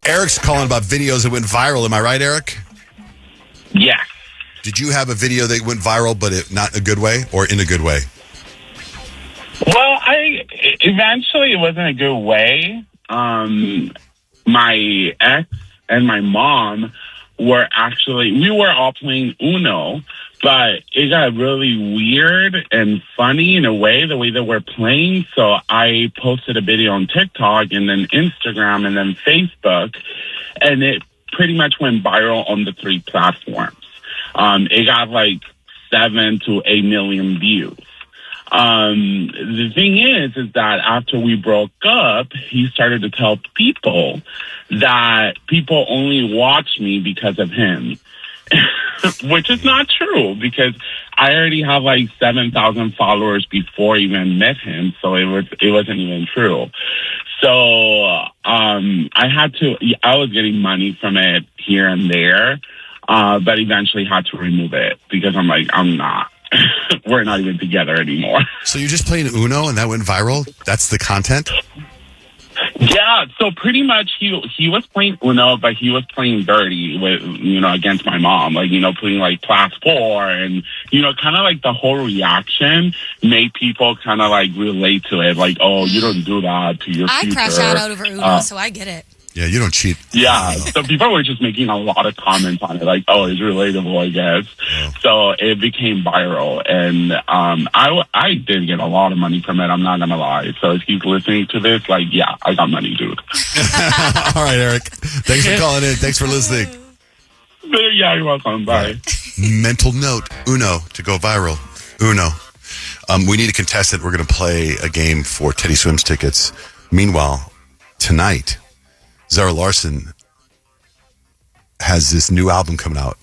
Eric's calling about videos that went viral. Am I right, Eric? Yeah. Did you have a video that went viral, but not in a good way or in a good way? Well, eventually it wasn't a good way. My ex and my mom we were all playing Uno, but it got really weird and funny in a way, the way that we're playing. So I posted a video on TikTok and then Instagram and then Facebook, and it pretty much went viral on the 3 platforms. It got like 7 to 8 million views. The thing is that after we broke up, he started to tell people that people only watch me because of him, which is not true because I already have like 7,000 followers before I even met him. So it wasn't even true. So, I was getting money from it here and there, but eventually had to remove it because I'm not. We're not even together anymore. So you're just playing Uno and that went viral? That's the content? Yeah, so pretty much he was playing Uno, but he was playing dirty with, against my mom, like, playing like class 4 and, kind of like the whole reaction made people kind of like relate to it. Like, oh, you don't do that to your future. I crash out over Uno, so I get it. Yeah, you don't cheat. Yeah, so people were just making a lot of comments on it, like, oh, it's relatable, I guess. Yeah. So it became viral, and I did get a lot of money from it, I'm not going to lie. So if he's listening to this, like, yeah, I got money, dude. All right, Eric. Thanks for calling in. Thanks for listening. Yeah, you're welcome. Bye. Mental note, Uno, to go viral. Uno. We need a contestant. We're going to play a game for Teddy Swims tickets. Meanwhile, tonight, Zara Larsson has this new album coming out.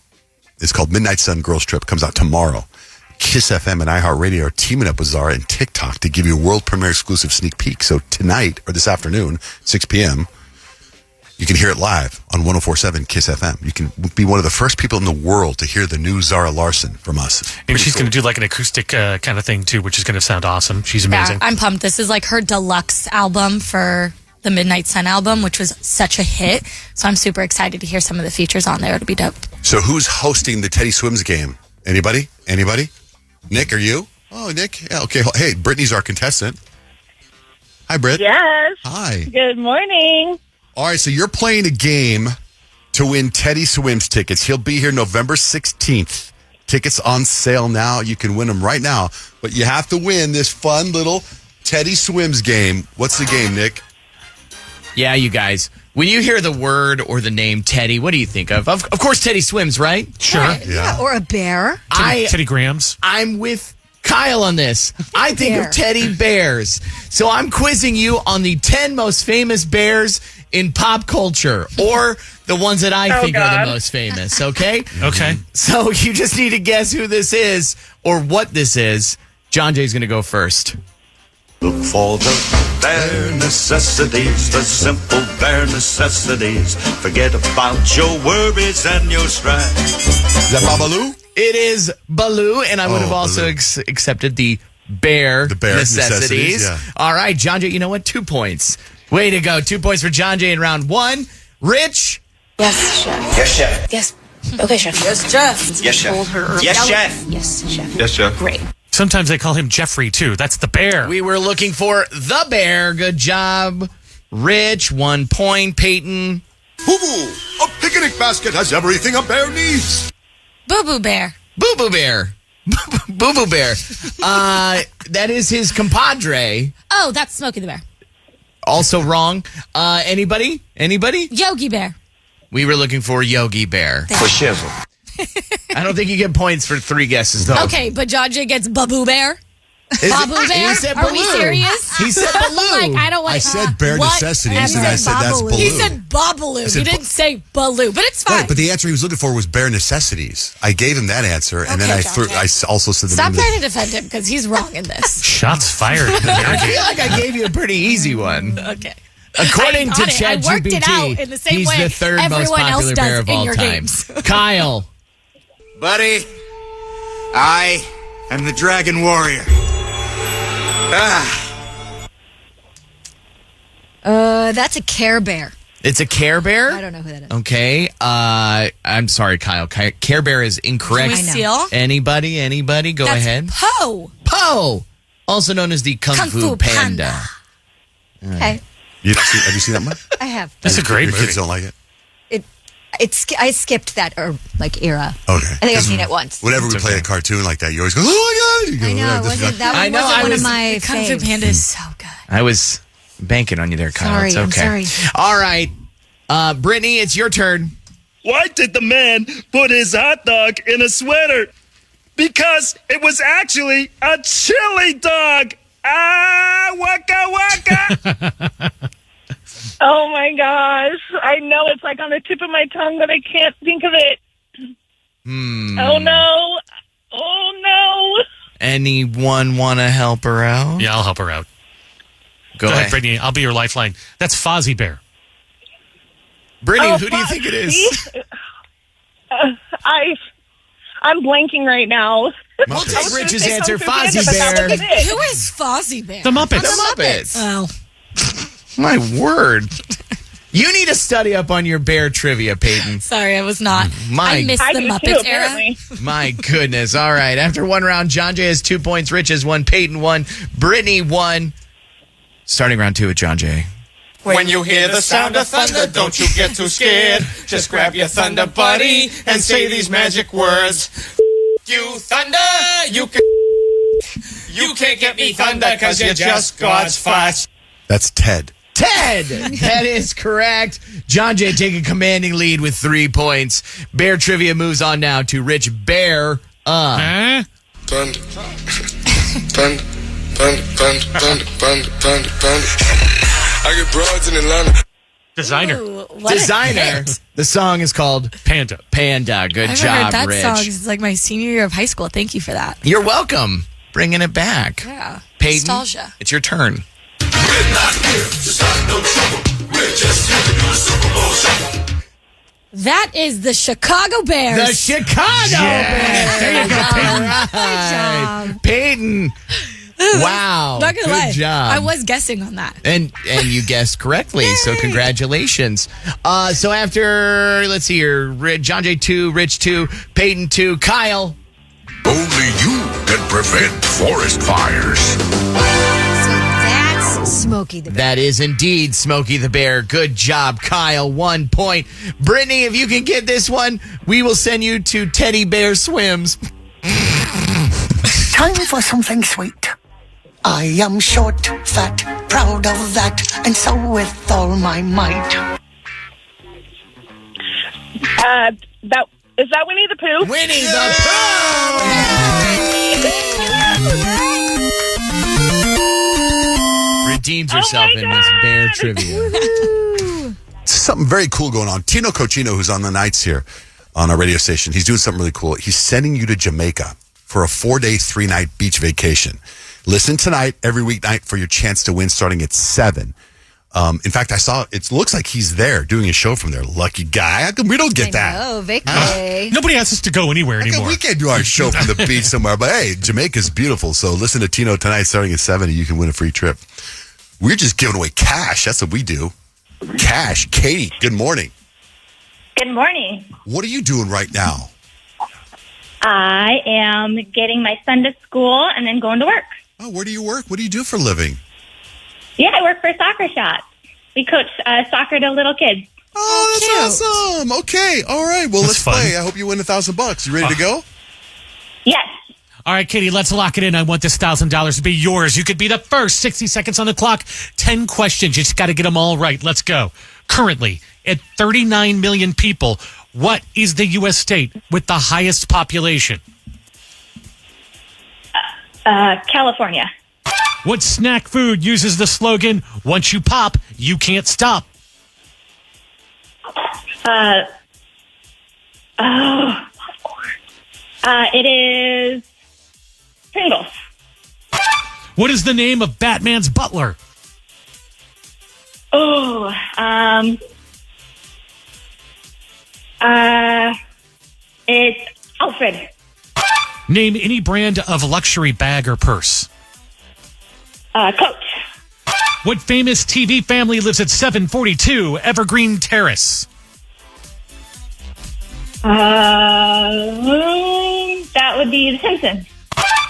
It's called Midnight Sun Girls Trip. Comes out tomorrow. Kiss FM and iHeartRadio are teaming up with Zara and TikTok to give you a world premiere exclusive sneak peek. So tonight, or this afternoon, 6 p.m., you can hear it live on 104.7 Kiss FM. You can be one of the first people in the world to hear the new Zara Larsson from us. And she's going to do like an acoustic kind of thing, too, which is going to sound awesome. She's amazing. Yeah, I'm pumped. This is like her deluxe album for the Midnight Sun album, which was such a hit. So I'm super excited to hear some of the features on there. It'll be dope. So who's hosting the Teddy Swims game? Anybody? Nick, are you? Oh, Nick. Yeah, okay. Hey, Brittany's our contestant. Hi, Britt. Yes. Hi. Good morning. All right, so you're playing a game to win Teddy Swims tickets. He'll be here November 16th. Tickets on sale now. You can win them right now. But you have to win this fun little Teddy Swims game. What's the game, Nick? Yeah, you guys. When you hear the word or the name Teddy, what do you think of? Of course, Teddy Swims, right? Sure. Right. Yeah. Or a bear. Teddy Grahams. I'm with Kyle on this. I think of teddy bears. So I'm quizzing you on the 10 most famous bears in pop culture, or the ones that I think are the most famous, okay? Okay. So you just need to guess who this is or what this is. John Jay's going to go first. Look for the bare necessities, the simple bare necessities. Forget about your worries and your strife. Is that Babalu? It is Baloo, and I would have also accepted the bare necessities. Yeah. All right, John Jay, you know what? 2 points. Way to go. 2 points for John Jay in round 1. Rich? Yes, chef. Yes, chef. Yes. Okay, chef. Yes, chef. Yes, chef. Told her Yes, chef. Yes, chef. Yes, chef. Great. Sometimes they call him Jeffrey, too. That's the bear. We were looking for the bear. Good job. Rich, 1 point. Peyton? Boo-boo! A picnic basket has everything a bear needs. Boo-boo bear. Boo-boo bear. Boo-boo bear. That is his compadre. Oh, that's Smokey the Bear. Also wrong. Anybody? Yogi Bear. We were looking for Yogi Bear. For shizzle. I don't think you get points for 3 guesses, though. Okay, but John Jay gets Babu Bear. Babu Bear? He said Are we Baloo. serious? He said Baloo. Like, I don't want. I said bare what? necessities, and I said that's Baloo. He said Babaloo. He didn't say Baloo, but it's fine. Right, but the answer he was looking for was bare necessities. I gave him that answer, and then Okay, I also said the Stop name of trying to defend him because he's wrong in this. Shots fired. I feel like I gave you a pretty easy one. Okay. According to I worked it out ChatGPT, in the same he's way the third most everyone else popular does bear of in all your time. games. Kyle. Buddy, I am the Dragon Warrior. That's a Care Bear. It's a Care Bear? I don't know who that is. Okay. I'm sorry, Kyle. Care Bear is incorrect. Can we steal? Anybody? Go That's ahead. Poe. Poe, also known as the Kung Fu Panda. Okay. Have you seen that one? I have. That's a great Your movie. kids don't like it? I skipped that era. Okay. I think I've seen it once. Whenever we play a cartoon like that, you always go, "Oh my god!" You go, I know. "This is Wasn't, that I one know, wasn't I one was- of my Kung Fu faves. Panda is so good. I was banking on you there, Kyle. Sorry, it's I'm okay. sorry. All right. Brittany, it's your turn. Why did the man put his hot dog in a sweater? Because it was actually a chili dog. Ah, waka waka. Oh my gosh. I know it's like on the tip of my tongue, but I can't think of it. Oh no. Oh no. Anyone want to help her out? Yeah, I'll help her out. Go ahead. Brittany. I'll be your lifeline. That's Fozzie Bear. Brittany, Oh, who do you think it is? see? I'm blanking right now. We'll take I was gonna Rich's say answer, Kung Fu Panda, Fozzie but that Bear. wasn't it. Who is Fozzie Bear? The Muppets. The Muppets. Oh. My word. You need to study up on your bear trivia, Peyton. Sorry, I was not. My- I missed I the do Muppets too, era. apparently. My goodness. All right. After one round, John Jay has 2 points. Rich has 1. Peyton 1. Brittany 1. Starting round 2 with John Jay. When you hear the sound of thunder, don't you get too scared. Just grab your thunder buddy and say these magic words. You thunder, you can't get me thunder cause you're just God's farts. That's Ted. Ted! That is correct. John Jay taking commanding lead with 3 points. Bear trivia moves on now to Rich Bear. Huh? Thunder. Thunder. Thunder. Thunder. Thunder. Thunder. Thunder. Thunder. I get broads in Atlanta. Designer. Ooh, what a Designer. hit. The song is called Panda. Panda. Good I haven't job, heard that Rich. song since like my senior year of high school. Thank you for that. You're welcome. Bringing it back. Yeah. Peyton, Nostalgia. it's your turn. That is the Chicago Bears. The Chicago Bears. There you go, Peyton. Peyton. Wow. Not gonna Good lie. job. I was guessing on that. And you guessed correctly, so congratulations. So after, let's see here, John Jay 2, Rich 2, Peyton 2, Kyle. Only you can prevent forest fires. So that's Smokey the Bear. That is indeed Smokey the Bear. Good job, Kyle. 1 point. Brittany, if you can get this one, we will send you to Teddy Bear Swims. Time for something sweet. I am short, fat, proud of that, and so with all my might. Is that Winnie the Pooh? Winnie the Pooh! Redeems herself my in this God! bear trivia. Something very cool going on. Tino Cochino, who's on the nights here on our radio station, he's doing something really cool. He's sending you to Jamaica for a 4-day, 3-night beach vacation. Listen tonight, every weeknight, for your chance to win starting at 7. In fact, I saw, it looks like he's there doing a show from there. Lucky guy. How come we don't get that? Oh, Vicky. Nobody asks us to go anywhere How come anymore. we can't do our show from the beach somewhere? But hey, Jamaica's beautiful. So listen to Tino tonight starting at 7 and you can win a free trip. We're just giving away cash. That's what we do. Cash. Katie, good morning. Good morning. What are you doing right now? I am getting my son to school and then going to work. Oh, where do you work? What do you do for a living? Yeah, I work for Soccer Shot. We coach soccer to little kids. Oh, that's awesome. Okay. All right. Well, That's let's fun. play. I hope you win $1,000. You ready to go? Yes. All right, Katie, let's lock it in. I want this $1,000 to be yours. You could be the first. 60 seconds on the clock. 10 questions. You just got to get them all right. Let's go. Currently, at 39 million people, what is the U.S. state with the highest population? California. What snack food uses the slogan, once you pop, you can't stop? It is Pringles. What is the name of Batman's butler? Oh, it's Alfred. Name any brand of luxury bag or purse. Coach. What famous TV family lives at 742 Evergreen Terrace? That would be The Simpsons.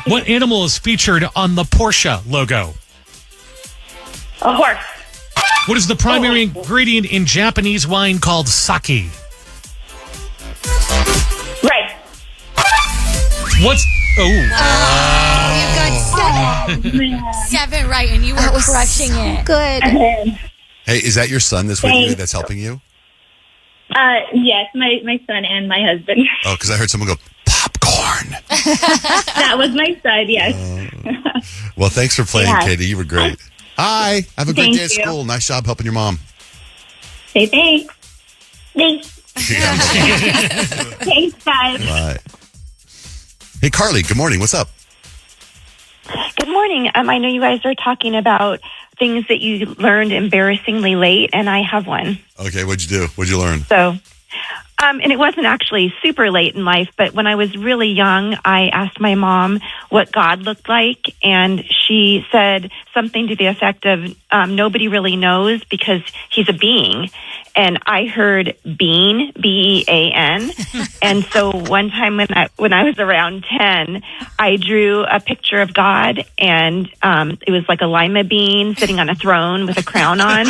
What animal is featured on the Porsche logo? A horse. What is the primary ingredient in Japanese wine called sake? Right. What's... You got 7. 7 right, and you were crushing it. Good. Hey, is that your son that's with you that's helping you? Yes, my son and my husband. Oh, because I heard someone go, popcorn. That was my son, yes. Well, thanks for playing, Yeah. Katie. You were great. Hi. Have a great Thank day at you. school. Nice job helping your mom. Say thanks. Thanks. Thanks, guys. Bye. Hey, Carly. Good morning. What's up? Good morning. I know you guys are talking about things that you learned embarrassingly late, and I have one. Okay, what'd you do? What'd you learn? So, and it wasn't actually super late in life, but when I was really young, I asked my mom what God looked like, and she said something to the effect of, nobody really knows because he's a being. And I heard bean, B-E-A-N. And so one time when I was around 10, I drew a picture of God, and it was like a lima bean sitting on a throne with a crown on.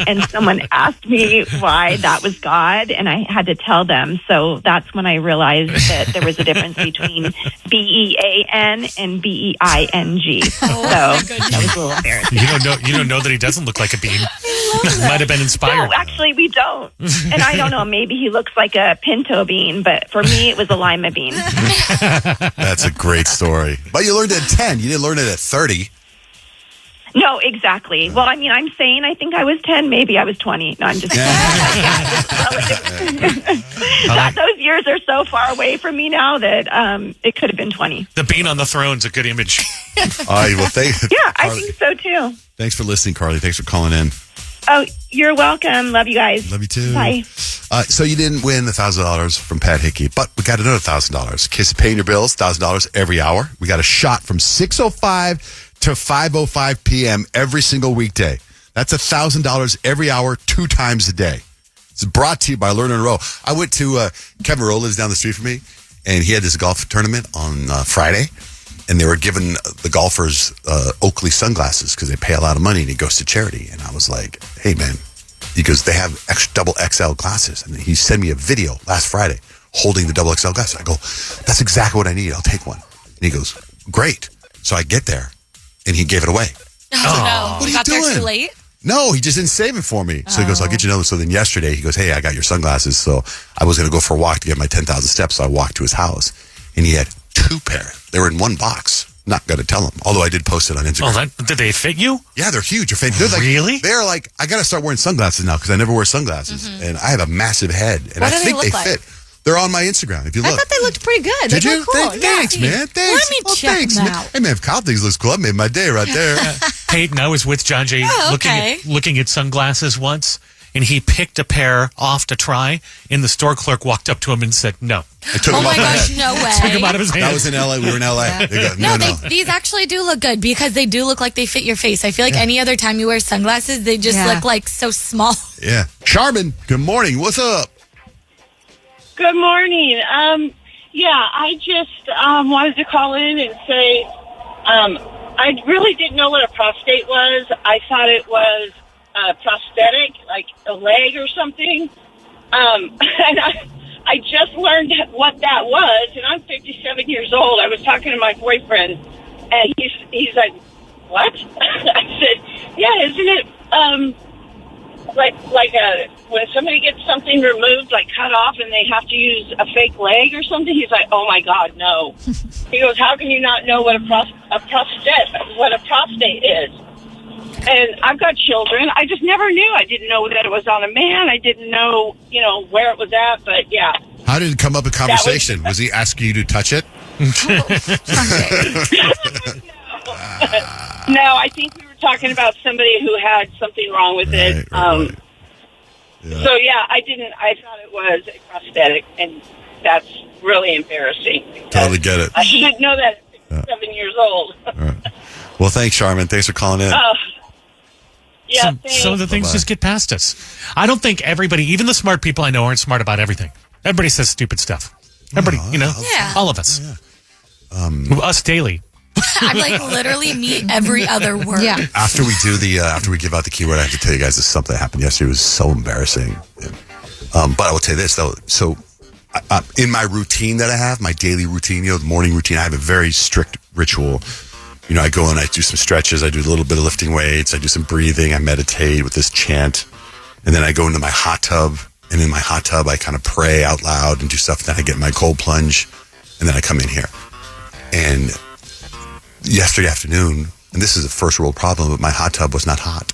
And someone asked me why that was God, and I had to tell them. So that's when I realized that there was a difference between B-E-A-N and B-E-I-N-G. So that was a little embarrassing. You don't know that he doesn't look like a bean. Might have been inspired. No, actually, we don't. And I don't know, maybe he looks like a pinto bean, but for me, it was a lima bean. That's a great story. But you learned it at 10. You didn't learn it at 30. No, exactly. Well, I mean, I'm saying I think I was 10, maybe I was 20. No, I'm just those years are so far away from me now that it could have been 20. The bean on the throne's a good image. All right, well, Yeah, I think so too. thanks for listening, Carly. Thanks for calling in. Oh, you're welcome. Love you guys. Love you too. Bye. So you didn't win the $1,000 from Pat Hickey, but we got another $1,000. Kiss paying your bills, $1,000 every hour. We got a shot from 6:05 to 5:05 p.m. every single weekday. That's $1,000 every hour, 2 times a day. It's brought to you by Learn and Row. I went to Kevin Rowe lives down the street from me, and he had this golf tournament on Friday, and they were giving the golfers Oakley sunglasses because they pay a lot of money, and he goes to charity. And I was like, hey, man. He goes, they have double XL glasses. And he sent me a video last Friday holding the double XL glasses. I go, that's exactly what I need. I'll take one. And he goes, great. So I get there, and he gave it away. Oh, no. What are you Got there doing? too late? No, he just didn't save it for me. So he goes, I'll get you another. So then yesterday, he goes, hey, I got your sunglasses. So I was going to go for a walk to get my 10,000 steps. So I walked to his house, and he had 2 pair. They were in one box. Not going to tell him. Although I did post it on Instagram. Oh, did they fit you? Yeah, they're huge. They're fantastic. They're like, really? They're like, I got to start wearing sunglasses now because I never wear sunglasses. And I have a massive head. And What I do think they they look like? fit. They're on my Instagram. If you I look. thought they looked pretty good. Did They you? look cool. Thanks, man. Thanks. Let me check thanks, them man. out. Hey, man, if Kyle thinks it looks cool, I made my day right there. Peyton, I was with John Jay okay. looking at sunglasses once, and he picked a pair off to try, and the store clerk walked up to him and said, no. I took Oh him my off my gosh, head. no way. Took him out of his hand. That was in LA. We were in LA. They go, No, no. these actually do look good because they do look like they fit your face. I feel like any other time you wear sunglasses, they just look like so small. Yeah. Charmin, good morning. What's up? Good morning. Yeah, I just wanted to call in and say I really didn't know what a prostate was. I thought it was a prosthetic, like a leg or something. And I just learned what that was, and I'm 57 years old. I was talking to my boyfriend, and he's like, what? I said, yeah, isn't it like when somebody gets something removed, like cut off, and they have to use a fake leg or something? He's like, oh my God, no. He goes, how can you not know what a prostate is? And I've got children. I just never knew. I didn't know that it was on a man. I didn't know, where it was at. But yeah. How did it come up in conversation? Was he asking you to touch it? No, I think we were talking about somebody who had something wrong with it. Right. Yeah. So yeah, I thought it was a prosthetic, and that's really embarrassing. Totally get it. I should know that at 7 years old. All right. Well, thanks, Charmin. Thanks for calling in. Yeah, some of the things just get past us. I don't think everybody, even the smart people I know, aren't smart about everything. Everybody says stupid stuff. Everybody, all of us. Us daily. I'm like literally me every other word. Yeah. After we give out the keyword, I have to tell you guys this something that happened yesterday. It was so embarrassing. But I will tell you this though. So, in my routine that I have, my daily routine, the morning routine, I have a very strict ritual. I go and I do some stretches. I do a little bit of lifting weights. I do some breathing. I meditate with this chant, and then I go into my hot tub. And in my hot tub, I kind of pray out loud and do stuff. Then I get my cold plunge, and then I come in here. And yesterday afternoon, and this is a first world problem, but my hot tub was not hot.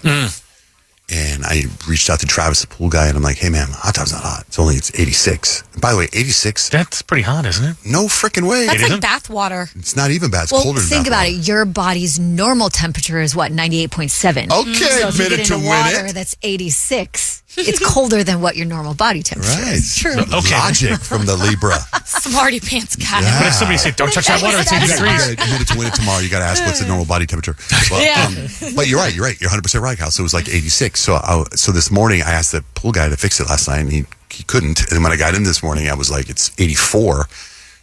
And I reached out to Travis, the pool guy, and I'm like, hey, man, my hot tub's not hot. It's 86. And by the way, 86. That's pretty hot, isn't it? No freaking way. That's like bath water. It's not even bad. It's Well, colder than think bath about water. it. Your body's normal temperature is what, 98.7. Okay, So if you admit get it to into win water it. that's 86, it's colder than what your normal body temperature Right. is. True. Okay. Logic from the Libra. Smarty pants guy. Yeah. But if somebody said, don't touch that water, it's 80 degrees. You need to win it tomorrow. You got to ask what's the normal body temperature. But, but you're right. You're 100% right, Kyle. So it was like 86. So this morning I asked the pool guy to fix it last night, and he couldn't. And when I got in this morning, I was like, it's 84.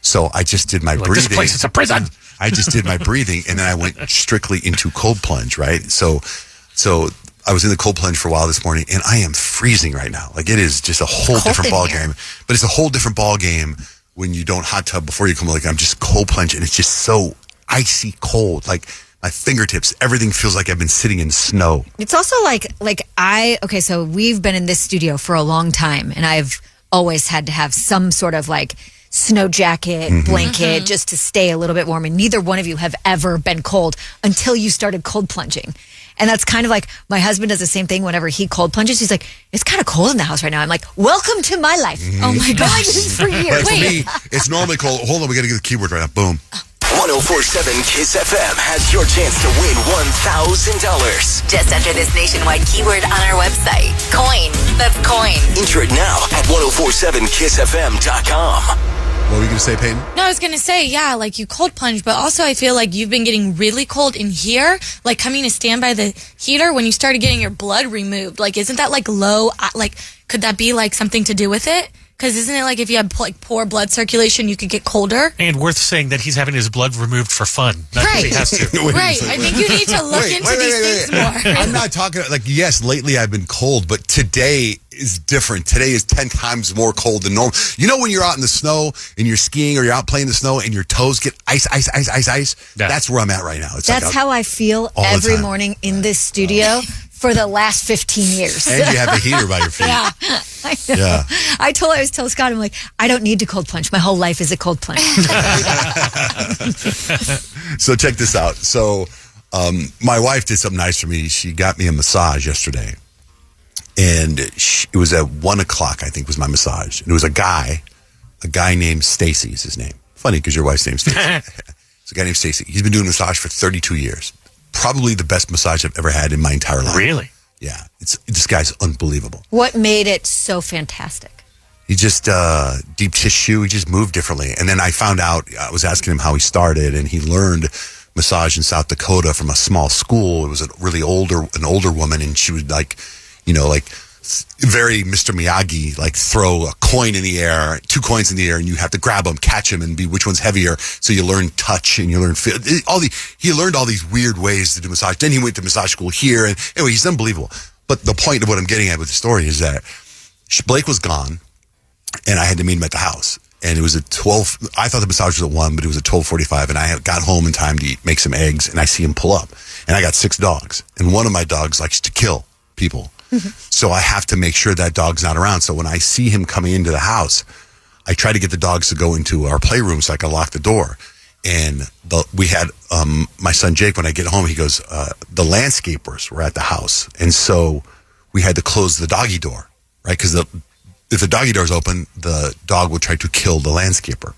So I just did my breathing. This place is a prison. I just did my breathing, and then I went strictly into cold plunge. Right. So I was in the cold plunge for a while this morning, and I am freezing right now. Like, it is just a whole different ball game. But it's a whole different ball game when you don't hot tub before you come. Like, I'm just cold plunge, and it's just so icy cold. Like, my fingertips, everything feels like I've been sitting in snow. It's also so we've been in this studio for a long time, and I've always had to have some sort of like snow jacket, blanket, just to stay a little bit warm. And neither one of you have ever been cold until you started cold plunging. And that's kind of like, my husband does the same thing whenever he cold plunges. He's like, it's kind of cold in the house right now. I'm like, welcome to my life. Oh my gosh, this is for years. But for me, it's normally cold. Hold on, we got to get the keyword right now. Boom. 1047 Kiss FM has your chance to win $1,000. Just enter this nationwide keyword on our website. Coin. That's coin. Enter it now at 1047kissfm.com. What were you going to say, Peyton? No, I was going to say, like you cold plunge, but also I feel like you've been getting really cold in here, like coming to stand by the heater when you started getting your blood removed. Like, isn't that like low? Like, could that be like something to do with it? Because isn't it like if you have like poor blood circulation, you could get colder? And worth saying that he's having his blood removed for fun. Not because he has to. Right. I think you need to look into these things more. I'm not talking like, yes, lately I've been cold, but today is different. Today is 10 times more cold than normal. You know, when you're out in the snow and you're skiing or you're out playing in the snow and your toes get ice. Yeah. That's where I'm at right now. That's how I feel every morning in this studio for the last 15 years. And you have the heater by your feet. Yeah. I know. Yeah. I always tell Scott, I'm like, I don't need to cold plunge. My whole life is a cold plunge. So check this out. So my wife did something nice for me. She got me a massage yesterday. And it was at 1 o'clock, I think, was my massage. And it was a guy named Stacy is his name. Funny, because your wife's name's Stacy. It's a guy named Stacy. He's been doing massage for 32 years. Probably the best massage I've ever had in my entire life. Really? Yeah. This guy's unbelievable. What made it so fantastic? He just, deep tissue, he just moved differently. And then I found out, I was asking him how he started, and he learned massage in South Dakota from a small school. It was an older woman, and she would like very Mr. Miyagi, like throw a coin in the air, 2 coins in the air, and you have to grab them, catch them, and be which one's heavier. So you learn touch and you learn feel. He learned all these weird ways to do massage. Then he went to massage school here, and anyway, he's unbelievable. But the point of what I'm getting at with the story is that Blake was gone, and I had to meet him at the house. And it was at 12. I thought the massage was at 1, but it was at 12:45. And I got home in time to make some eggs, and I see him pull up. And I got 6 dogs, and one of my dogs likes to kill people. So I have to make sure that dog's not around. So when I see him coming into the house, I try to get the dogs to go into our playroom so I can lock the door. And we had my son Jake, when I get home, he goes, the landscapers were at the house. And so we had to close the doggy door, right? Because if the doggy door is open, the dog would try to kill the landscaper.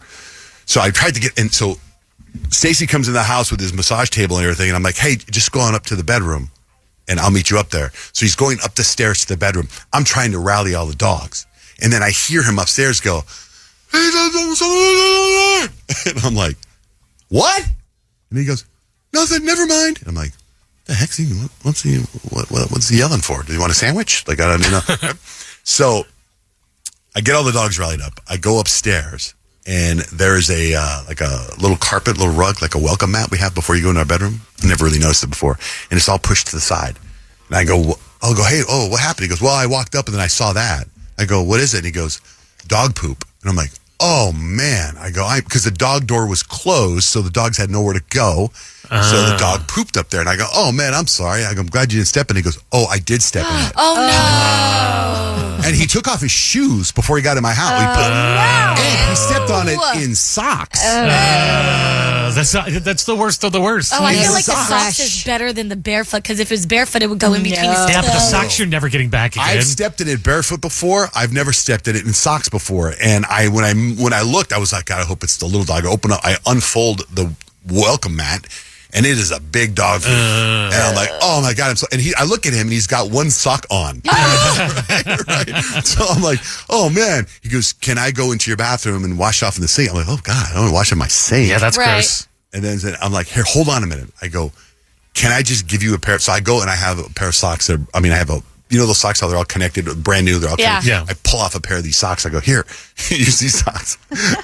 So I tried to get in. So Stacy comes in the house with his massage table and everything. And I'm like, hey, just go on up to the bedroom and I'll meet you up there. So he's going up the stairs to the bedroom. I'm trying to rally all the dogs. And then I hear him upstairs go, hey, and I'm like, what? And he goes, nothing, never mind. And I'm like, the heck's he? What's he yelling for? Do you want a sandwich? Like, I don't know. So I get all the dogs rallied up. I go upstairs, and there's a little carpet, little rug, like a welcome mat we have before you go in our bedroom. I never really noticed it before, and it's all pushed to the side. And I'll go, hey, what happened? He goes, well, I walked up and then I saw that. I go, what is it? And he goes, dog poop. And I'm like, oh man. I go, because the dog door was closed, so the dogs had nowhere to go. So the dog pooped up there. And I go, oh man, I'm sorry. I go, I'm glad you didn't step in. He goes, oh, I did step in it. Oh no. And he took off his shoes before he got in my house. And he stepped on it in socks. That's the worst of the worst. Oh, I feel like the socks is better than the barefoot, because if it was barefoot, it would go in between his toes. Yeah, but the socks you're never getting back again. I've stepped in it barefoot before. I've never stepped in it in socks before. And when I looked, I was like, God, I hope it's the little dog. I open up, I unfold the welcome mat, and it is a big dog food. And I'm like, oh my God. I look at him, and he's got one sock on. right. So I'm like, oh man. He goes, can I go into your bathroom and wash off in the sink? I'm like, oh God, I don't want to wash in my sink. Yeah, that's gross. And then I'm like, here, hold on a minute. I go, can I just give you a pair? So I go and I have a pair of socks. I have those socks, how they're all connected, brand new. They're all connected. Yeah. I pull off a pair of these socks. I go, here, use these socks.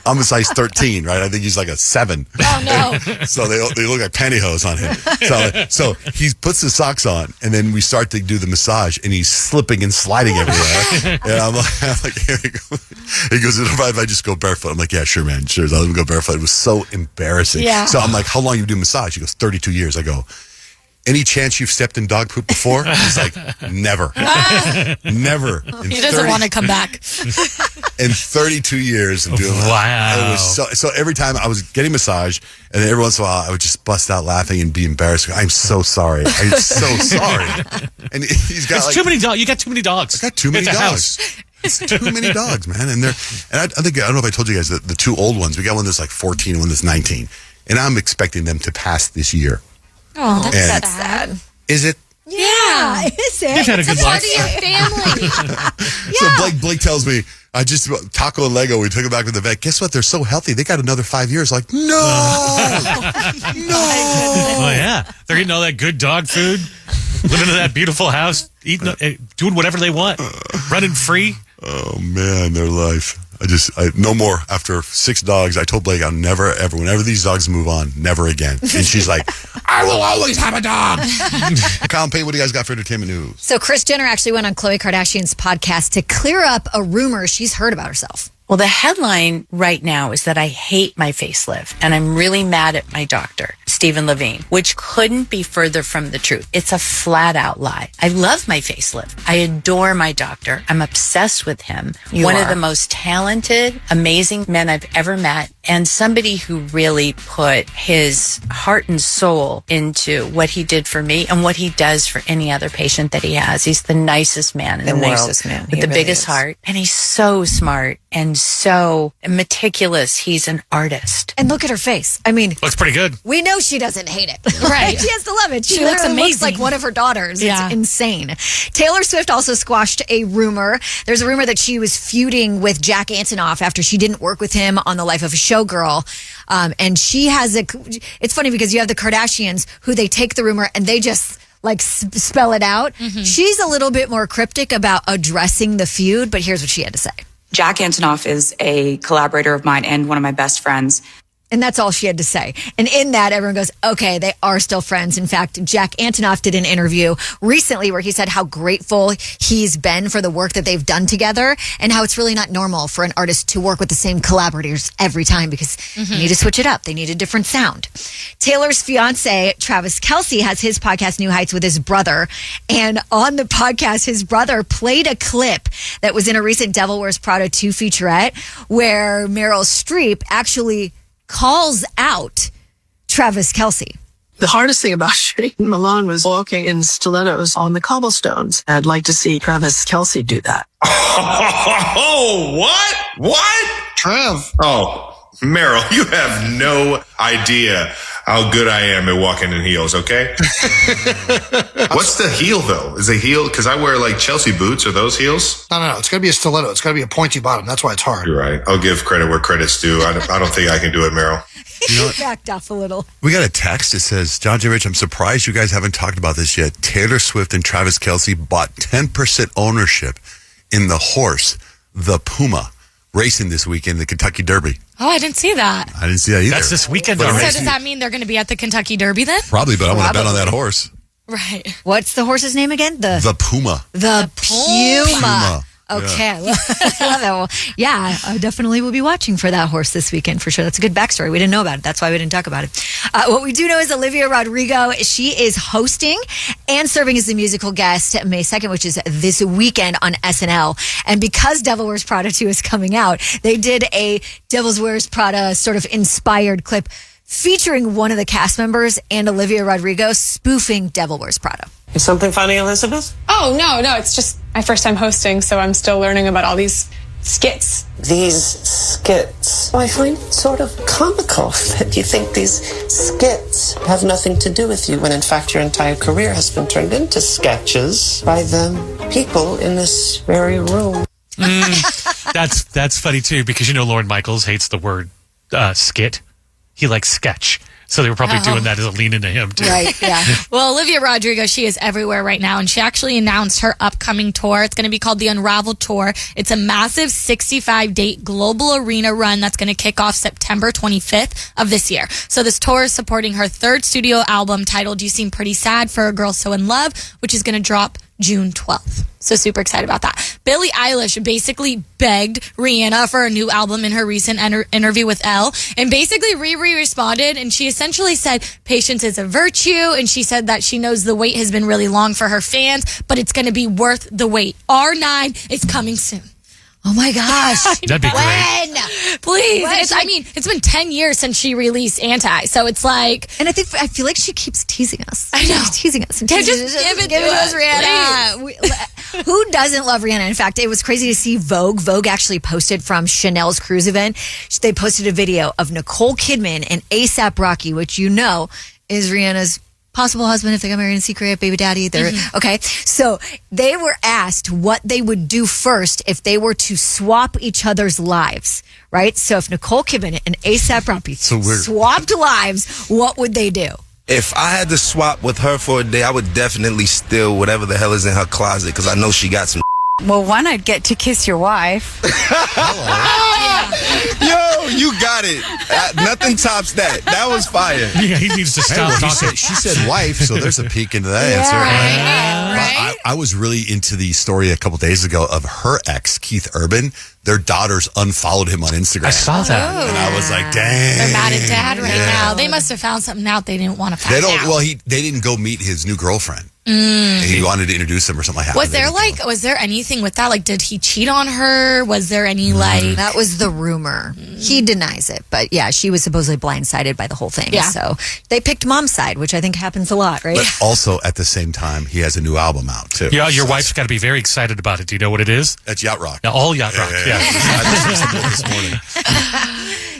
I'm a size 13, right? I think he's like a 7. Oh, no. So they look like pantyhose on him. So he puts the socks on, and then we start to do the massage, and he's slipping and sliding everywhere. And I'm like, here we go. He goes, is it all right if I just go barefoot? I'm like, yeah, sure, man. Sure. So I'll let him go barefoot. It was so embarrassing. Yeah. So I'm like, how long you do massage? He goes, 32 years. I go, any chance you've stepped in dog poop before? He's like, never. Never. He doesn't want to come back. In 32 years of doing wow. It was so every time I was getting massage, and then every once in a while I would just bust out laughing and be embarrassed. I'm so sorry. I'm so sorry. And he's got too many dogs. You got too many dogs. I got too many dogs. It's too many dogs, man. And I don't know if I told you guys the two old ones. We got one that's like 14 and one that's 19. And I'm expecting them to pass this year. Oh, that's sad. Is it? Yeah, is it? You've had a good life. Part of your family. So Blake tells me, Taco and Lego, we took them back to the vet. Guess what? They're so healthy. They got another 5 years. Like, no. No. Oh, yeah. They're eating all that good dog food, living in that beautiful house, doing whatever they want, running free. Oh, man, their life. No more. After 6 dogs, I told Blake, I'll never, ever, whenever these dogs move on, never again. And she's like, I will always have a dog. Kyle and Payne, what do you guys got for entertainment news? So Kris Jenner actually went on Khloe Kardashian's podcast to clear up a rumor she's heard about herself. Well, the headline right now is that I hate my facelift and I'm really mad at my doctor, Stephen Levine, which couldn't be further from the truth. It's a flat out lie. I love my facelift. I adore my doctor. I'm obsessed with him. One of the most talented, amazing men I've ever met, and somebody who really put his heart and soul into what he did for me and what he does for any other patient that he has. He's the nicest man in the world. Nicest man. With the biggest heart. And he's so smart and so meticulous. He's an artist. And look at her face. I mean, looks pretty good. We know she doesn't hate it. Right. She has to love it. She looks literally amazing. Looks like one of her daughters. Yeah. It's insane. Taylor Swift also squashed a rumor. There's a rumor that she was feuding with Jack Antonoff after she didn't work with him on The Life of a Showgirl. And she has it's funny because you have the Kardashians who they take the rumor and they just spell it out. Mm-hmm. She's a little bit more cryptic about addressing the feud, but here's what she had to say. Jack Antonoff is a collaborator of mine and one of my best friends. And that's all she had to say. And in that, everyone goes, okay, they are still friends. In fact, Jack Antonoff did an interview recently where he said how grateful he's been for the work that they've done together and how it's really not normal for an artist to work with the same collaborators every time because you need to switch it up. They need a different sound. Taylor's fiance, Travis Kelce, has his podcast, New Heights, with his brother. And on the podcast, his brother played a clip that was in a recent Devil Wears Prada 2 featurette where Meryl Streep actually calls out Travis Kelce. The hardest thing about shooting in Milan was walking in stilettos on the cobblestones. I'd like to see Travis Kelce do that. Oh, what? What? Trev. Oh, Meryl, you have no idea how good I am at walking in heels, okay? What's the heel, though? Is a heel, because I wear like Chelsea boots. Are those heels? No. It's got to be a stiletto. It's got to be a pointy bottom. That's why it's hard. You're right. I'll give credit where credit's due. I don't think I can do it, Meryl. He backed off a little. We got a text that says, John J. Rich, I'm surprised you guys haven't talked about this yet. Taylor Swift and Travis Kelce bought 10% ownership in the horse, the Puma, racing this weekend, the Kentucky Derby. Oh, I didn't see that. I didn't see that either. That's this weekend So already. does that mean they're going to be at the Kentucky Derby then? Probably, but I want to bet on that horse. Right. What's the horse's name again? The Puma. The Puma. Puma. Okay, I love that. Well, yeah, I definitely will be watching for that horse this weekend for sure. That's a good backstory. We didn't know about it. That's why we didn't talk about it. What we do know is Olivia Rodrigo, she is hosting and serving as the musical guest May 2nd, which is this weekend on SNL. And because Devil Wears Prada 2 is coming out, they did a Devil Wears Prada sort of inspired clip featuring one of the cast members and Olivia Rodrigo spoofing Devil Wears Prada. Is something funny, Elizabeth? Oh, no. It's just my first time hosting, so I'm still learning about all these skits. These skits, I find sort of comical that you think these skits have nothing to do with you when in fact your entire career has been turned into sketches by the people in this very room. That's funny too, because Lorne Michaels hates the word skit. He likes sketch. So they were probably doing that as a lean into him, too. Right, yeah. Well, Olivia Rodrigo, she is everywhere right now, and she actually announced her upcoming tour. It's going to be called the Unraveled Tour. It's a massive 65-date global arena run that's going to kick off September 25th of this year. So this tour is supporting her third studio album titled You Seem Pretty Sad for a Girl So in Love, which is going to drop June 12th. So super excited about that. Billie Eilish basically begged Rihanna for a new album in her recent interview with Elle, and basically Riri responded, and she essentially said patience is a virtue, and she said that she knows the wait has been really long for her fans, but it's going to be worth the wait. R9 is coming soon. Oh my gosh. That'd be great. When? Please. When? It's been 10 years since she released Anti, so it's like... And I feel like she keeps teasing us. I know. She's teasing us. And Just teasing give it to us, Rihanna. Who doesn't love Rihanna? In fact, it was crazy to see Vogue. Vogue actually posted from Chanel's cruise event. They posted a video of Nicole Kidman and A$AP Rocky, which is Rihanna's possible husband if they got married in secret, baby daddy. Okay. So they were asked what they would do first if they were to swap each other's lives, right? So if Nicole Kidman and A$AP Rocky swapped lives, what would they do? If I had to swap with her for a day, I would definitely steal whatever the hell is in her closet because I know she got some. Well, one, I'd get to kiss your wife. Yo, you got it. Nothing tops that. That was fire. Yeah, he needs to stop talking. She said wife, so there's a peek into that answer. Right? I was really into the story a couple days ago of her ex, Keith Urban. Their daughters unfollowed him on Instagram. I saw that. And I was like, dang. They're mad at dad right now. They must have found something out they didn't want to find out. Well, they didn't go meet his new girlfriend. He wanted to introduce them or something like that. Was there anything with that? Like, did he cheat on her? Was there any That was the rumor. He denies it, but yeah, she was supposedly blindsided by the whole thing. Yeah. So they picked mom's side, which I think happens a lot, right? But also at the same time, he has a new album out too. Yeah, your wife's got to be very excited about it. Do you know what it is? That's Yacht Rock. Yeah, all Yacht Rock. Yeah. I listened to it this morning.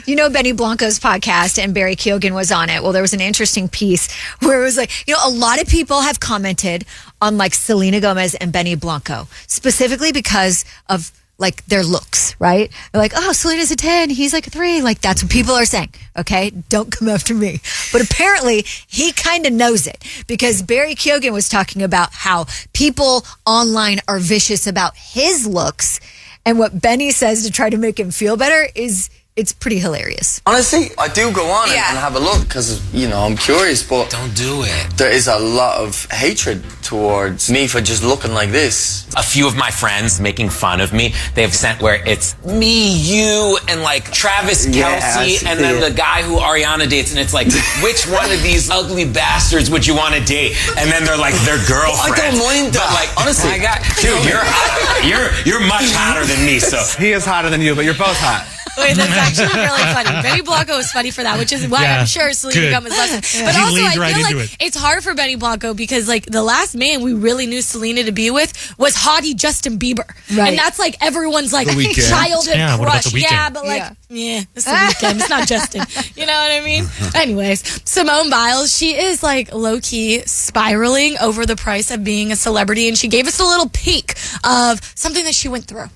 You know, Benny Blanco's podcast and Barry Keoghan was on it. Well, there was an interesting piece where it was like, a lot of people have commented on like Selena Gomez and Benny Blanco, specifically because of like their looks, right? They're like, oh, Selena's a 10, he's like a 3. Like that's what people are saying. Okay. Don't come after me. But apparently he kind of knows it because Barry Keoghan was talking about how people online are vicious about his looks. And what Benny says to try to make him feel better is it's pretty hilarious. Honestly, I do go on and have a look because, I'm curious, but... Don't do it. There is a lot of hatred towards me for just looking like this. A few of my friends making fun of me, they've sent where it's me, you, and like Travis Kelce, and then the guy who Ariana dates, and it's like, which one of these ugly bastards would you want to date? And then they're like, their girlfriend. I don't mind that. But like, honestly. dude, you're hot. You're much hotter than me, so. He is hotter than you, but you're both hot. Wait, that's actually really funny. Benny Blanco was funny for that, which is why Yeah, I'm sure Selena good. Gomez loves him. But He also, I leaned feel right like into it. it's hard for Benny Blanco because, like, the last man we really knew Selena to be with was haughty Justin Bieber. Right. And that's, like, everyone's, like, The Weeknd. childhood Yeah, what about crush. The Weeknd? Yeah, but, like, it's The Weeknd. It's not Justin. You know what I mean? Anyways, Simone Biles, she is, like, low-key spiraling over the price of being a celebrity, and she gave us a little peek of something that she went through.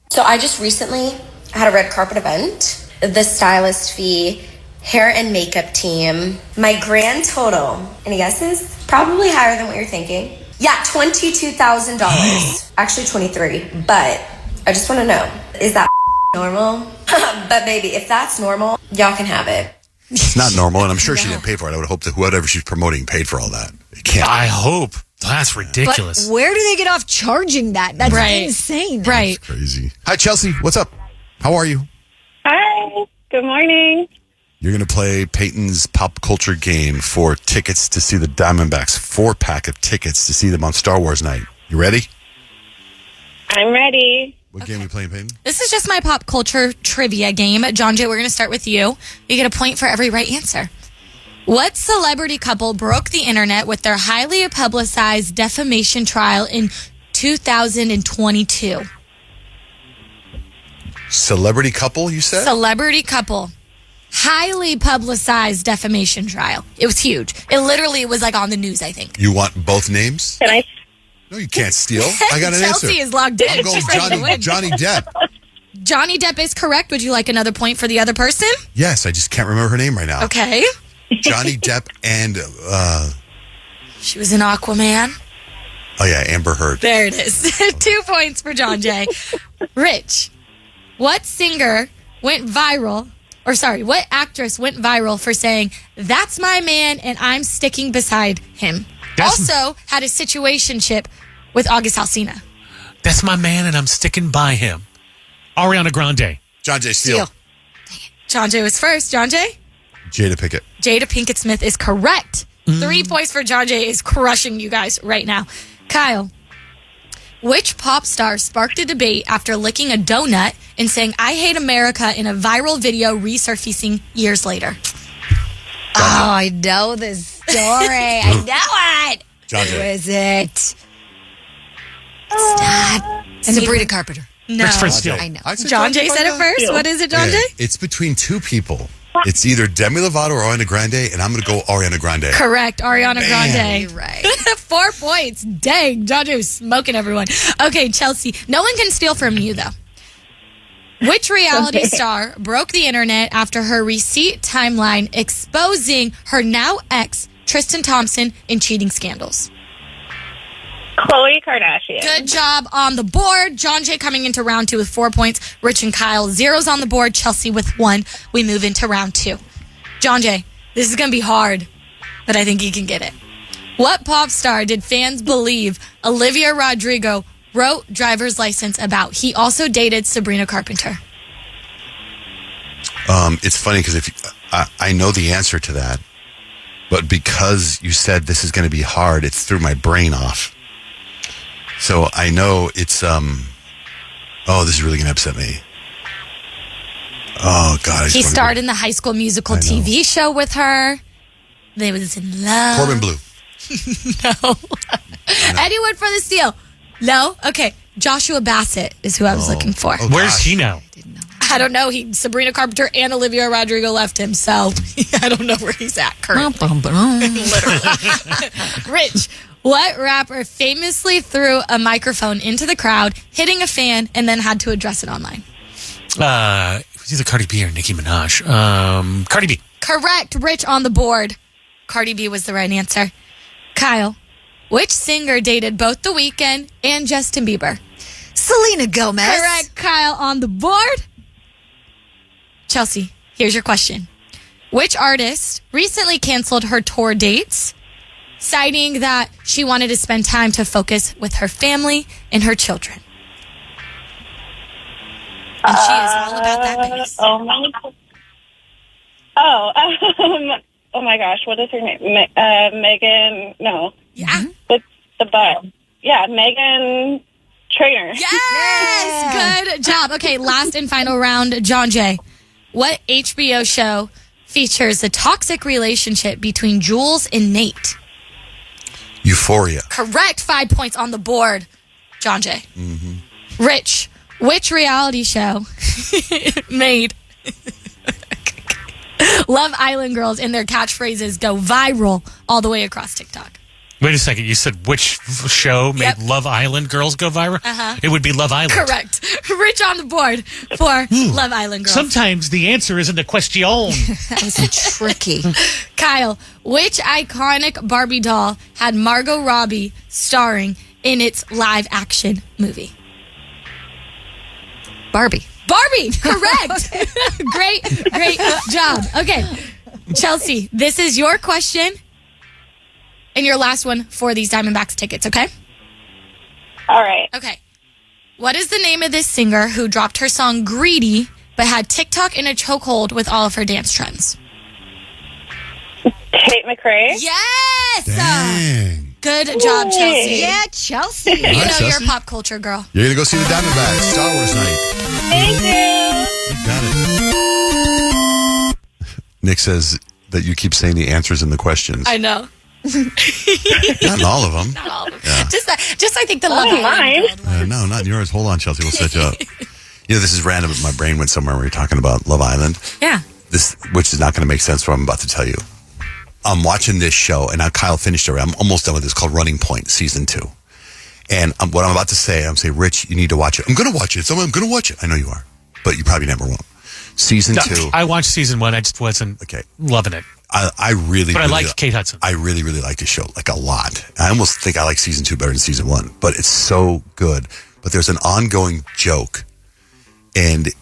So I just recently had a red carpet event. The stylist fee, hair and makeup team. My grand total, any guesses? Probably higher than what you're thinking. Yeah, $22,000. Actually 23, but I just want to know, is that normal? But baby, if that's normal, y'all can have it. It's not normal, and I'm sure she didn't pay for it. I would hope that whoever she's promoting paid for all that. It can't. I hope. That's ridiculous. But where do they get off charging that? That's Right. insane. Right. Crazy. Hi, Chelsea. What's up? How are you? Hi. Good morning. You're going to play Peyton's pop culture game for tickets to see the Diamondbacks. 4-pack of tickets to see them on Star Wars night. You ready? I'm ready. What game are you playing, Peyton? This is just my pop culture trivia game. John Jay, we're going to start with you. You get a point for every right answer. What celebrity couple broke the internet with their highly publicized defamation trial in 2022? Celebrity couple, you said? Celebrity couple. Highly publicized defamation trial. It was huge. It literally was like on the news, I think. You want both names? Can I? No, you can't steal. I got an Chelsea answer. is logged in. I'm going She's ready to win. Johnny Depp. Johnny Depp is correct. Would you like another point for the other person? Yes, I just can't remember her name right now. Okay. Johnny Depp and, She was in Aquaman. oh yeah, Amber Heard. There it is. 2 points for John Jay. Rich, what singer went viral, or sorry, what actress went viral for saying, "That's my man and I'm sticking beside him"? Also had a situationship with August Alsina. That's my man, and I'm sticking by him. Ariana Grande. John Jay Steele. John Jay was first. John Jay? Jada Pinkett. Jada Pinkett Smith is correct. 3 points for John Jay is crushing you guys right now. Kyle, which pop star sparked a debate after licking a donut and saying, "I hate America" in a viral video resurfacing years later? Oh, I know this story. I know it. John Who Jay. is it? It's not. Sabrina Carpenter. No. Rich Fred Steele. I know. I'd say John Jay said it first. What is it, John Okay, Jay? it's between two people. It's either Demi Lovato or Ariana Grande, and I'm going to go Ariana Grande. Correct, Ariana Grande. You're right. 4 points. Dang, John Jay was smoking everyone. Okay, Chelsea, no one can steal from you, though. Which reality star broke the internet after her receipt timeline exposing her now ex, Tristan Thompson, in cheating scandals? Khloe Kardashian. Good job on the board. John Jay coming into round 2 with 4 points. Rich and Kyle, 0s on the board. Chelsea with 1. We move into round 2. John Jay, this is going to be hard, but I think you can get it. What pop star did fans believe Olivia Rodrigo wrote Driver's License about? He also dated Sabrina Carpenter. It's funny because I know the answer to that, but because you said this is going to be hard, it threw my brain off. So I know it's oh, this is really going to upset me. Oh God! He starred in the High School Musical TV show with her. They was in love. Corbin Blue. No. Anyone for the steal? No? Okay. Joshua Bassett is who I was looking for. Oh, Where's gosh. he now? I don't know. Sabrina Carpenter and Olivia Rodrigo left him, so I don't know where he's at currently. Literally. Rich, what rapper famously threw a microphone into the crowd, hitting a fan, and then had to address it online? It was either Cardi B or Nicki Minaj. Cardi B. Correct. Rich on the board. Cardi B was the right answer. Kyle, which singer dated both The Weeknd and Justin Bieber? Selena Gomez. Correct. Kyle on the board. Chelsea, here's your question. Which artist recently canceled her tour dates, citing that she wanted to spend time to focus with her family and her children? And she is all about that bass. Oh my gosh, what is her name? Megan, no. Yeah. The butt. Yeah, Megan Trainer. Yes! Good job. Okay, last and final round. John Jay, what HBO show features the toxic relationship between Jules and Nate? Euphoria. Correct. 5 points on the board. John Jay. Mm-hmm. Rich, which reality show made Love Island girls and their catchphrases go viral all the way across TikTok? Wait a second. You said which show made Love Island girls go viral? Uh-huh. It would be Love Island. Correct. Rich on the board for Love Island girls. Sometimes the answer isn't a question. That was tricky. Kyle, which iconic Barbie doll had Margot Robbie starring in its live action movie? Barbie. Barbie, correct. Great job. Okay, Chelsea, this is your question and your last one for these Diamondbacks tickets, okay? All right. Okay. What is the name of this singer who dropped her song Greedy but had TikTok in a chokehold with all of her dance trends? Kate McRae. Yes! Dang. Good job, Chelsea. Yeah, Chelsea. You know Chelsea. you're a pop culture girl. You're going to go see the Diamondbacks. Star Wars night. Thank you. You got it. Nick says that you keep saying the answers in the questions. I know. Not in all of them. Not all of them. Yeah. Just I think the Love Island girl. No, not in yours. Hold on, Chelsea. We'll set you up. This is random, but my brain went somewhere when we were talking about Love Island. Yeah. This, which is not going to make sense for what I'm about to tell you. I'm watching this show, and now Kyle finished it. I'm almost done with this, called Running Point, season 2. And what I'm about to say, I'm saying, Rich, you need to watch it. I'm going to watch it. I'm going to watch it. I know you are, but you probably never will. Season 2. I watched season 1. I just wasn't loving it. I really like Kate Hudson. I really like the show, like a lot. I almost think I like season 2 better than season 1, but it's so good. But there's an ongoing joke, and it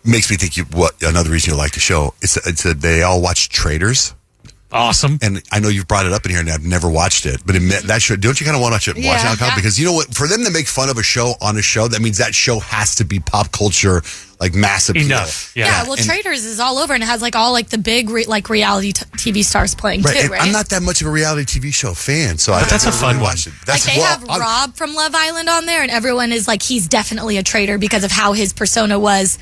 makes me think another reason you like the show. They all watch Traitors. Awesome. And I know you've brought it up in here, and I've never watched it, but that show, don't you kind of want to watch it? Yeah. Because you know what? For them to make fun of a show on a show, that means that show has to be pop culture, like massive. Enough. Yeah. Well, Traitors is all over, and it has like all like the big reality TV stars playing right, too, and right? I'm not that much of a reality TV show fan, so that's a fun one. Like they have Rob from Love Island on there, and everyone is like, he's definitely a traitor because of how his persona was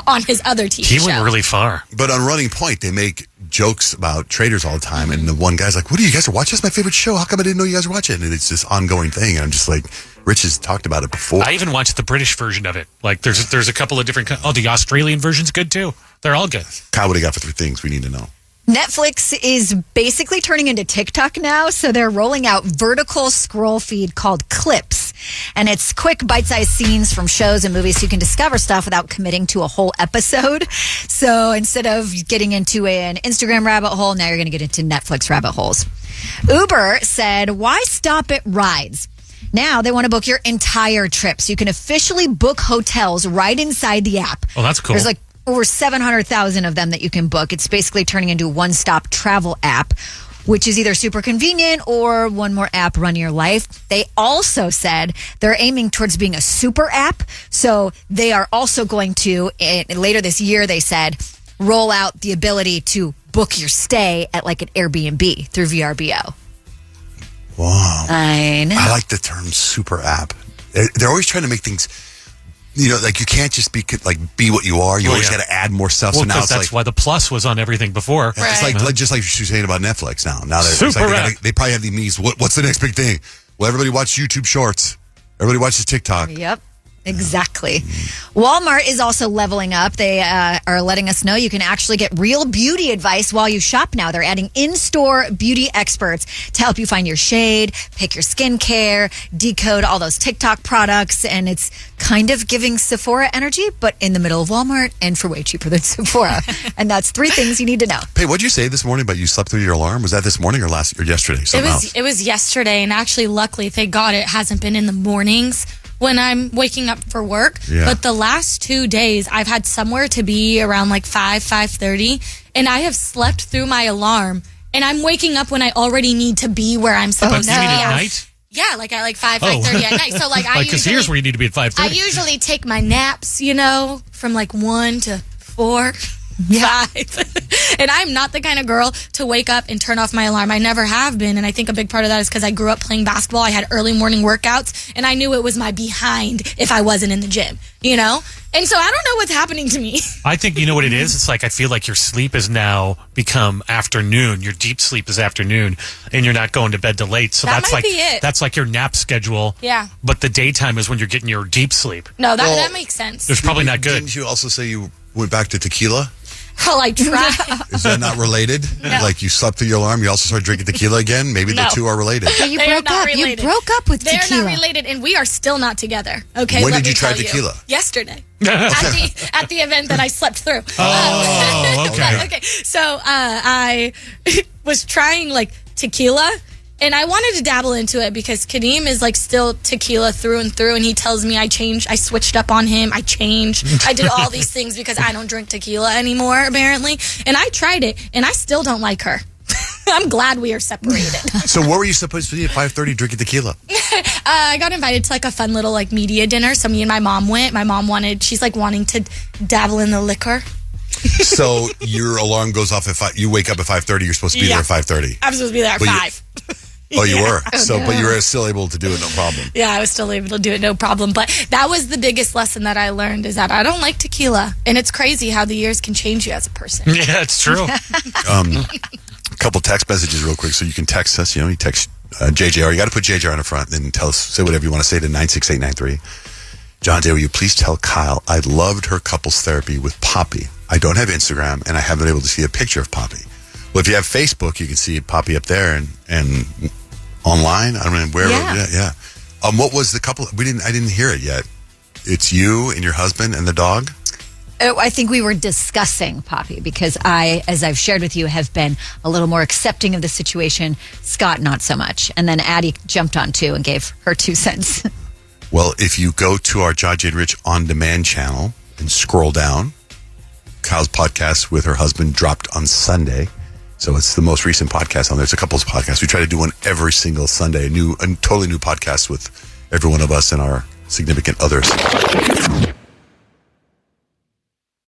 on his other TV show. He went really far. But on Running Point, they make jokes about traitors all the time, and the one guy's like, "What are you guys watching? That's my favorite show. How come I didn't know you guys were watching?" And it's this ongoing thing, and I'm just like, Rich has talked about it before. I even watched the British version of it. Like, there's a couple of different. The Australian version's good too. They're all good. Kyle, what do you got for 3 things we need to know? Netflix is basically turning into TikTok now, so they're rolling out vertical scroll feed called Clips, and it's quick bite-sized scenes from shows and movies so you can discover stuff without committing to a whole episode. So instead of getting into an Instagram rabbit hole, now you're going to get into Netflix rabbit holes. Uber said, why stop at rides? Now they want to book your entire trip, so you can officially book hotels right inside the app. Oh, that's cool. There's like over 700,000 of them that you can book. It's basically turning into a one-stop travel app, which is either super convenient or one more app run your life. They also said they're aiming towards being a super app. So they are also going to, later this year, they said, roll out the ability to book your stay at like an Airbnb through VRBO. Wow. I know. I like the term super app. They're always trying to make things, like you can't just be what you are. You always got to add more stuff. Well, so now it's that's why the plus was on everything before. It's like just like she was saying about Netflix now. Now super app. They probably have these. What's the next big thing? Well, everybody watches YouTube Shorts. Everybody watches TikTok. Yep. Exactly. Walmart is also leveling up. They are letting us know you can actually get real beauty advice while you shop now. They're adding in-store beauty experts to help you find your shade, pick your skincare, decode all those TikTok products, and it's kind of giving Sephora energy, but in the middle of Walmart and for way cheaper than Sephora. And that's 3 things you need to know. Hey, what'd you say this morning about you slept through your alarm? Was that this morning or yesterday? It was yesterday, and actually, luckily, thank God it hasn't been in the mornings when I'm waking up for work. Yeah. But the last 2 days, I've had somewhere to be around like 5:30, and I have slept through my alarm, and I'm waking up when I already need to be where I'm supposed to be. You mean at night? Yeah, like at 5:30 at night. So like because here's where you need to be at 5:30. I usually take my naps, from like 1 to 4. 5. And I'm not the kind of girl to wake up and turn off my alarm. I never have been. And I think a big part of that is because I grew up playing basketball. I had early morning workouts, and I knew it was my behind if I wasn't in the gym, you know? And so I don't know what's happening to me. I think, you know what it is? It's like I feel like your sleep has now become afternoon. Your deep sleep is afternoon, and you're not going to bed till late. So That that's might like be it. that's like your nap schedule. Yeah. But the daytime is when you're getting your deep sleep. No, that makes sense. It's probably not good. Didn't you also say you went back to tequila? Well, I tried. Is that not related? No. Like you slept through your alarm, you also started drinking tequila again? Maybe the two are related. But you They are broke not up. You related. broke up with They're tequila. not related, and we are still not together. Okay. When let did me you try tell tequila? Yesterday. at the event that I slept through. Oh, okay. Okay. So I was trying like tequila. And I wanted to dabble into it because Kadeem is like still tequila through and through. And he tells me I switched up on him. I changed. I did all these things because I don't drink tequila anymore, apparently. And I tried it, and I still don't like her. I'm glad we are separated. So what were you supposed to be at 5:30 drinking tequila? I got invited to like a fun little like media dinner. So me and my mom went. My mom she's like wanting to dabble in the liquor. So your alarm goes off at 5. You wake up at 5:30. You're supposed to be there at 5:30. I'm supposed to be there at 5. Oh, you were. Yeah. So, but you were still able to do it, no problem. Yeah, I was still able to do it, no problem. But that was the biggest lesson that I learned is that I don't like tequila. And it's crazy how the years can change you as a person. Yeah, it's true. A couple text messages real quick so you can text us. You know, you text JJR. You got to put JJR on the front and tell us, say whatever you want to say to 96893. John Day, will you please tell Kyle I loved her couples therapy with Poppy. I don't have Instagram, and I haven't been able to see a picture of Poppy. Well, if you have Facebook, you can see Poppy up there and online. I don't know where. Yeah. What was the couple? I didn't hear it yet. It's you and your husband and the dog. Oh, I think we were discussing Poppy because I, as I've shared with you, have been a little more accepting of the situation. Scott, not so much. And then Addie jumped on too and gave her 2 cents. Well, if you go to our John Jane Rich On Demand channel and scroll down, Kyle's podcast with her husband dropped on Sunday. So it's the most recent podcast on there. It's a couples podcast. We try to do one every single Sunday, a totally new podcast with every one of us and our significant others.